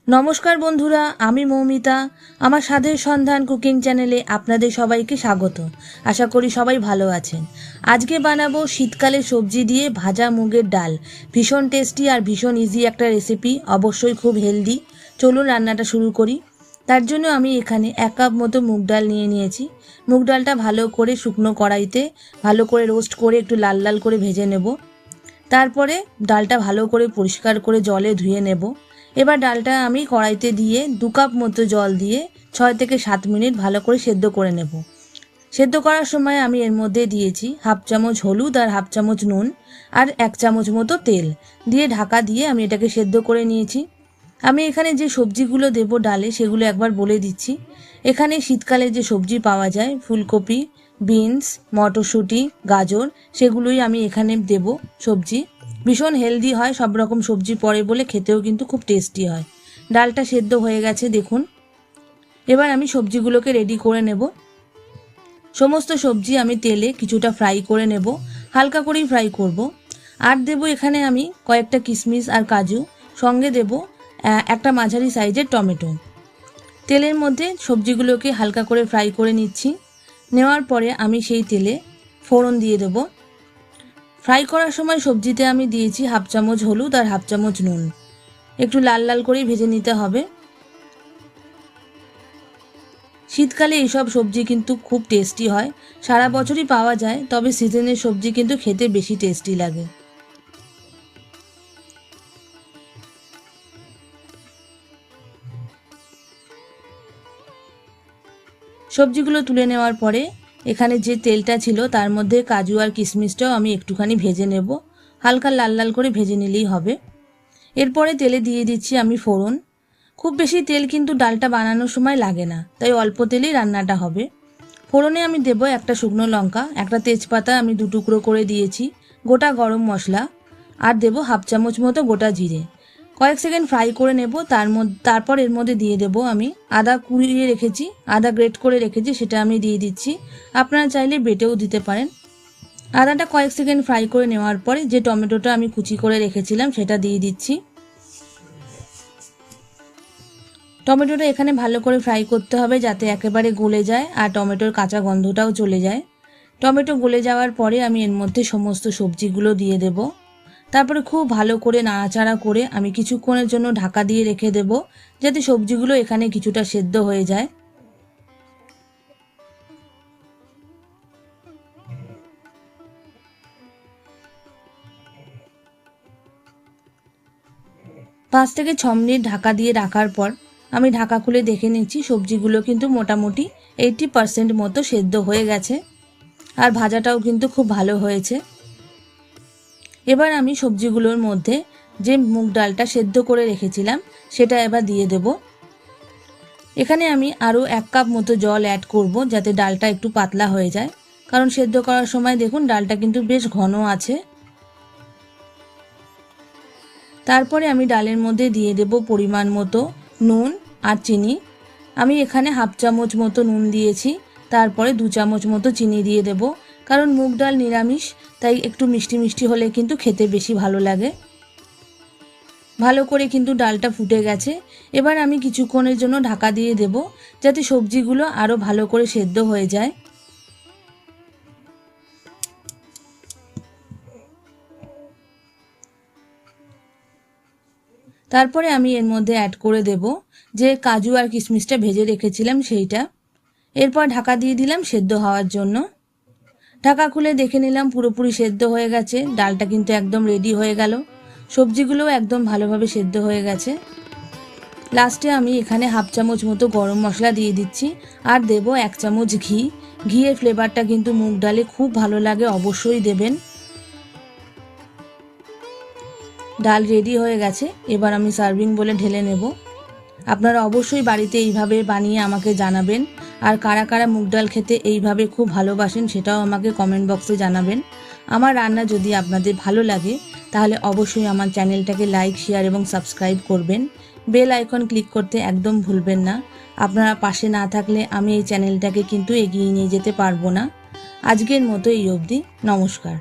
নমস্কার বন্ধুরা, আমি মৌমিতা। আমার স্বাদের সন্ধান কুকিং চ্যানেলে আপনাদের সবাইকে স্বাগত। আশা করি সবাই ভালো আছেন। আজকে বানাবো শীতকালে সবজি দিয়ে ভাজা মুগের ডাল। ভীষণ টেস্টি আর ভীষণ ইজি একটা রেসিপি, অবশ্যই খুব হেলদি। চলুন রান্নাটা শুরু করি। তার জন্য আমি এখানে 1 কাপ মতো মুগ ডাল নিয়ে নিয়েছি। মুগ ডালটা ভালো করে শুকনো কড়াইতে ভালো করে রোস্ট করে একটু লাল লাল করে ভেজে নেব। তারপরে ডালটা ভালো করে পরিষ্কার করে জলে ধুয়ে নেব। এবার ডালটা আমি কড়াইতে দিয়ে 2 কাপ মতো জল দিয়ে 6 থেকে 7 মিনিট ভালো করে সেদ্ধ করে নেব। সেদ্ধ করার সময় আমি এর মধ্যে দিয়েছি 1/2 চামচ হলুদ আর 1/2 চামচ নুন আর 1 চামচ মতো তেল দিয়ে ঢাকা দিয়ে আমি এটাকে সেদ্ধ করে নিয়েছি। আমি এখানে যে সবজিগুলো দেব ডালে সেগুলো একবার বলে দিচ্ছি। এখানে শীতকালে যে সবজি পাওয়া যায়, ফুলকপি, বিনস, মটরশুঁটি, গাজর, সেগুলোই আমি এখানে দেব সবজি। ভীষণ হেলদি হয়, সব রকম সবজি পড়ে বলে খেতেও কিন্তু খুব টেস্টি হয়। ডালটা সেদ্ধ হয়ে গেছে দেখুন। এবার আমি সবজিগুলোকে রেডি করে নেব। সমস্ত সবজি আমি তেলে কিছুটা ফ্রাই করে নেব, হালকা করেই ফ্রাই করব। আর দেব এখানে আমি কয়েকটা কিশমিশ আর কাজু, সঙ্গে দেব একটা মাঝারি সাইজের টমেটো। তেলের মধ্যে সবজিগুলোকে হালকা করে ফ্রাই করে নিচ্ছি। নেওয়ার পরে আমি সেই তেলে ফোড়ন দিয়ে দেব। ফ্রাই করার সময় সবজিতে আমি দিয়েছি 1/2 চামচ হলুদ আর 1/2 চামচ নুন। একটু লাল লাল করেই ভেজে নিতে হবে। শীতকালে এইসব সবজি কিন্তু খুব টেস্টি হয়। সারা বছরই পাওয়া যায়, তবে সিজনের সবজি কিন্তু খেতে বেশি টেস্টি লাগে। সবজিগুলো তুলে নেওয়ার পরে এখানে যে তেলটা ছিল তার মধ্যে কাজু আর কিশমিশটাও আমি একটুখানি ভেজে নেব। হালকা লাল লাল করে ভেজে নিলেই হবে। এরপরে তেলে দিয়ে দিচ্ছি আমি ফোড়ন। খুব বেশি তেল কিন্তু ডালটা বানানোর সময় লাগে না, তাই অল্প তেলেই রান্নাটা হবে। ফোড়নে আমি দেব একটা শুকনো লঙ্কা, একটা তেজপাতা আমি 2 টুকরো করে দিয়েছি, গোটা গরম মশলা, আর দেব 1/2 চামচ মতো গোটা জিরে। কয়েক সেকেন্ড ফ্রাই করে নেব। তারপর এর মধ্যে দিয়ে দেব আমি আদা কুড়িয়ে রেখেছি, আদা গ্রেট করে রেখেছি, সেটা আমি দিয়ে দিচ্ছি। আপনারা চাইলে বেটেও দিতে পারেন। আদাটা কয়েক সেকেন্ড ফ্রাই করে নেওয়ার পরে যে টমেটোটা আমি কুচি করে রেখেছিলাম সেটা দিয়ে দিচ্ছি। টমেটোটা এখানে ভালো করে ফ্রাই করতে হবে যাতে একেবারে গলে যায় আর টমেটোর কাঁচা গন্ধটাও চলে যায়। টমেটো গলে যাওয়ার পরে আমি এর মধ্যে সমস্ত সবজিগুলো দিয়ে দেব। তারপরে খুব ভালো করে নাড়াচাড়া করে আমি কিছুক্ষণের জন্য ঢাকা দিয়ে রেখে দেব, যাতে সবজিগুলো এখানে কিছুটা সেদ্ধ হয়ে যায়। পাঁচ থেকে 6 মিনিট ঢাকা দিয়ে রাখার পর আমি ঢাকা খুলে দেখে নিচ্ছি সবজিগুলো কিন্তু মোটামুটি 80% মতো সেদ্ধ হয়ে গেছে আর ভাজাটাও কিন্তু খুব ভালো হয়েছে। এবার আমি সবজিগুলোর মধ্যে যে মুগ ডালটা সেদ্ধ করে রেখেছিলাম সেটা এবার দিয়ে দেব। এখানে আমি আরও 1 কাপ মতো জল অ্যাড করব যাতে ডালটা একটু পাতলা হয়ে যায়, কারণ সেদ্ধ করার সময় দেখুন ডালটা কিন্তু বেশ ঘন আছে। তারপরে আমি ডালের মধ্যে দিয়ে দেব পরিমাণ মতো নুন আর চিনি। আমি এখানে 1/2 চামচ মতো নুন দিয়েছি, তারপরে 2 চামচ মতো চিনি দিয়ে দেব, কারণ মুগ ডাল নিরামিষ, তাই একটু মিষ্টি মিষ্টি হলে কিন্তু খেতে বেশি ভালো লাগে। ভালো করে কিন্তু ডালটা ফুটে গেছে। এবার আমি কিছুক্ষণের জন্য ঢাকা দিয়ে দেব যাতে সবজিগুলো আরও ভালো করে সেদ্ধ হয়ে যায়। তারপরে আমি এর মধ্যে অ্যাড করে দেব যে কাজু আর কিশমিশটা ভেজে রেখেছিলাম সেইটা। এরপর ঢাকা দিয়ে দিলাম সেদ্ধ হওয়ার জন্য। ঢাকা খুলে দেখে নিলাম পুরোপুরি সেদ্ধ হয়ে গেছে, ডালটা কিন্তু একদম রেডি হয়ে গেল। সবজিগুলোও একদম ভালোভাবে সেদ্ধ হয়ে গেছে। লাস্টে আমি এখানে 1/2 চামচ মতো গরম মশলা দিয়ে দিচ্ছি আর দেব 1 চামচ ঘি। ঘিয়ের ফ্লেভারটা কিন্তু মুগ ডালে খুব ভালো লাগে, অবশ্যই দেবেন। ডাল রেডি হয়ে গেছে, এবার আমি সার্ভিং বলে ঢেলে নেব। আপনারা অবশ্যই বাড়িতে এইভাবে বানিয়ে আমাকে জানাবেন, আর কারা কারা মুগ ডাল খেতে এইভাবে খুব ভালোবাসেন সেটাও আমাকে কমেন্ট বক্সে জানাবেন। আমার রান্না যদি আপনাদের ভালো লাগে তাহলে অবশ্যই আমার চ্যানেলটাকে লাইক, শেয়ার এবং সাবস্ক্রাইব করবেন। বেল আইকন ক্লিক করতে একদম ভুলবেন না। আপনারা পাশে না থাকলে আমি এই চ্যানেলটাকে কিন্তু এগিয়ে নিয়ে যেতে পারবো না। আজকের মতো এই অবধি, নমস্কার।